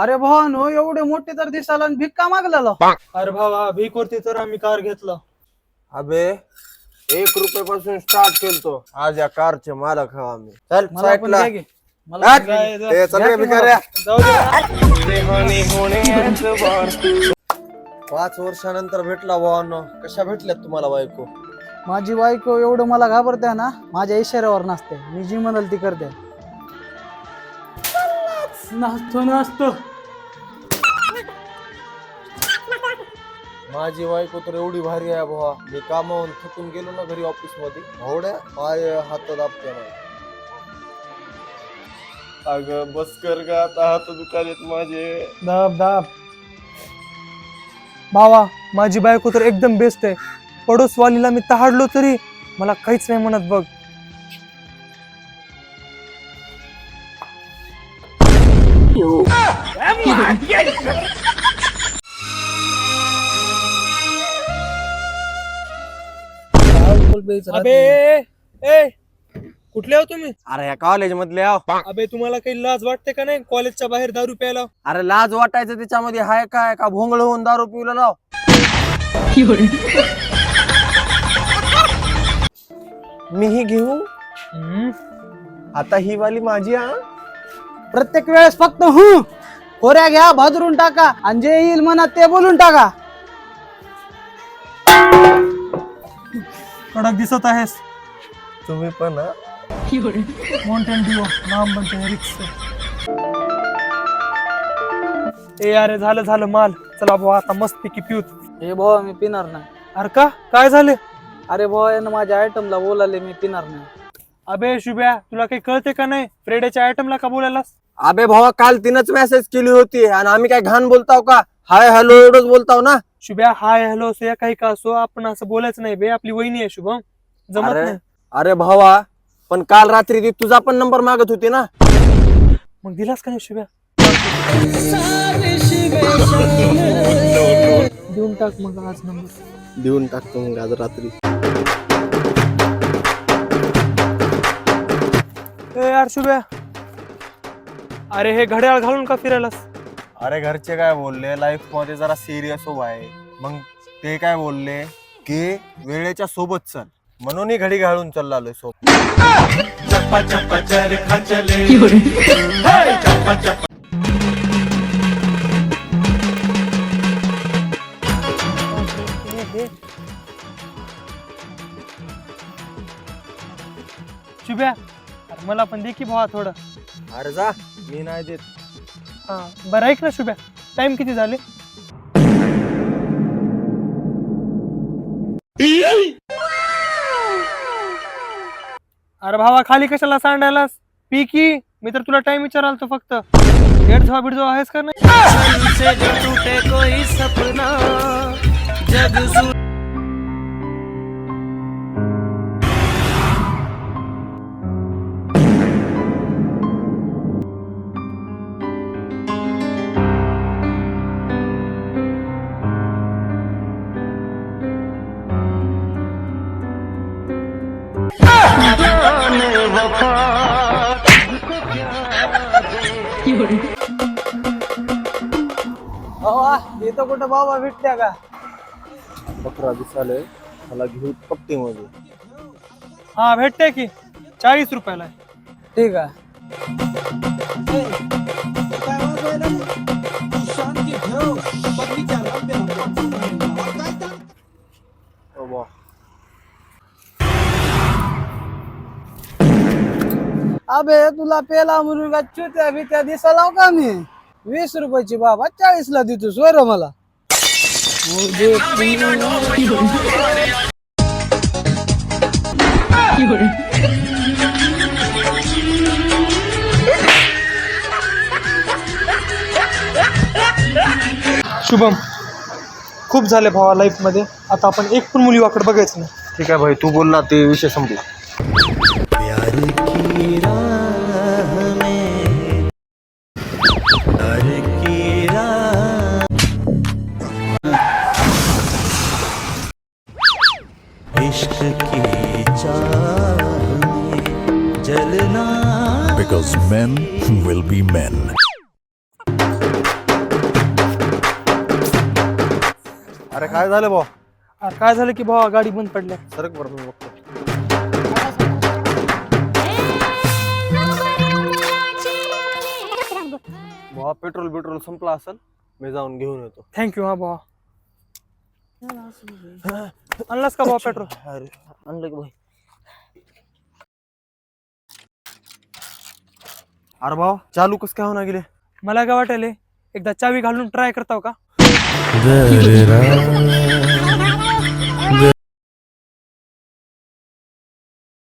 अरे भावानो एवढे मोठे तर दिसायला आणि भिक्का मागलेला. अरे भावा भीकवरती तर आम्ही कार घेतला. अबे 1 रुपयापासून स्टार्ट केलतो. आज या कारचे मालक हवा आम्ही. चल मला पण साईडला. घ्या की. मला पण घ्या. ए, चल रे भिकाऱ्या. जाऊ दे. 5 वर्षानंतर भेटला भावांनो. कशा भेटल्यात तुम्हाला बायको? माझी बायको एवढं मला घाबरते ना, माझ्या इशाऱ्यावर नसते. मी जी म्हणाल ती करते. नाचतो माझी बायको तर एवढी भारी आहे भावा. मी कामावून थकून गेलो ना घरी ऑफिस मध्ये, भावड्या पाय हात दाबते मला. अगं बस कर का आता, हात दुखालेत माझे. दाब दाब. भावा माझी बायको तर एकदम बेस्ट आहे. पडोसवालीला मी तहाडलो तरी मला काहीच नाही म्हणत बघ. अबे ए कुठले हो तुम्ही? अरे या कॉलेज मधले आव. अबे तुम्हाला काही लाज वाटते का नाही कॉलेजच्या बाहेर दारू प्यायला? अरे लाज वाटायचं त्याच्यामध्ये हाय काय का भोंगळ होऊन दारू पिऊला लाव. मीही घेऊ आता ही वाली माझी. हा प्रत्येक वेळेस फक्त खोऱ्या घ्या, भादरून टाका आणि जे येईल मनात ते बोलून टाका. कडक दिसत आहेस. तुम्ही पण हा? माउंटेन ड्यू नाम बनते रिक्स. ए अरे झालं माल. चला भाऊ आता मस्तपैकी पिऊत. हे भावा मी पिणार नाही. अरे का काय झाले? अरे भावा यानं माझ्या आयटमला बोलाले, मी पिणार नाही. अबे शुभ्या तुला काही कळते का नाही? फ्रेडेच्या आयटमला का बोलायलास? अबे भावा काल तिनंच मेसेज केली होती आणि आम्ही काय घाण बोलताव का? हाय हॅलो एवढंच बोलताव ना. शुभ्या हाय हॅलो असो या काही का असो आपण असं बोलायचं नाही बे. आपली वहिनी आहे शुभम, जमत अरे नाही. अरे भावा पण काल रात्री ती तुझा पण नंबर मागत होती ना. मग दिलास का नाही शुभ्या? देऊन टाक मग आज नंबर. देऊन टाकतो मग आज रात्री. ए यार शुभ्या, अरे हे घड्याळ घालून का फिरायलास? अरे घरचे काय बोलले, लाईफ मध्ये जरा सिरियस हो आहे. मग ते काय बोलले की वेळेच्या सोबत चल, म्हणून ही घडी घालून चाललोय सोबत. शुभ्या अरे मला पण दे की भावा थोडं. अरे जा, मी नाही देत. हा बरं ऐक ना शुभ्या, टाइम किती झाले? अरे भावा खाली कशाला सांडायलास? पी की. मी तर तुला टाइम विचाराल तो फक्त. हेडझा बिडझो आहेस का नाही? भावा इथं कुठं बाबा भेटल्या का? 15 दिवसाले मला घेऊ पट्टी मध्ये. हा भेटते की 40 रुपयाला आहे. ठीक आहे. अबे तुला पेला म्हणून का चुत्या बित्या दिसायला का मी? 20 रुपयाची बाबा 40 ला देतोस वर मला. शुभम खूप झाले भावा लाईफ मध्ये. आता आपण एक पण मुलीवाकडे बघायचं नाही. ठीक आहे भाई, तू बोल ना, ते विषय संपला. Because men will be men. अरे काय झालं भाऊ? अरे काय झालं की भावा गाडी बंद पडल्या. सरक बरं मी बघतो. भावा पेट्रोल संपला असेल, मी जाऊन घेऊन येतो. थँक्यू हा भावा. आणलास का भावा पेट्रोल? अरे आणलं की भाई. अरे भाऊ चालू कस काय होणार गेले? मला काय वाटायले एकदा चावी घालून ट्राय करताव का?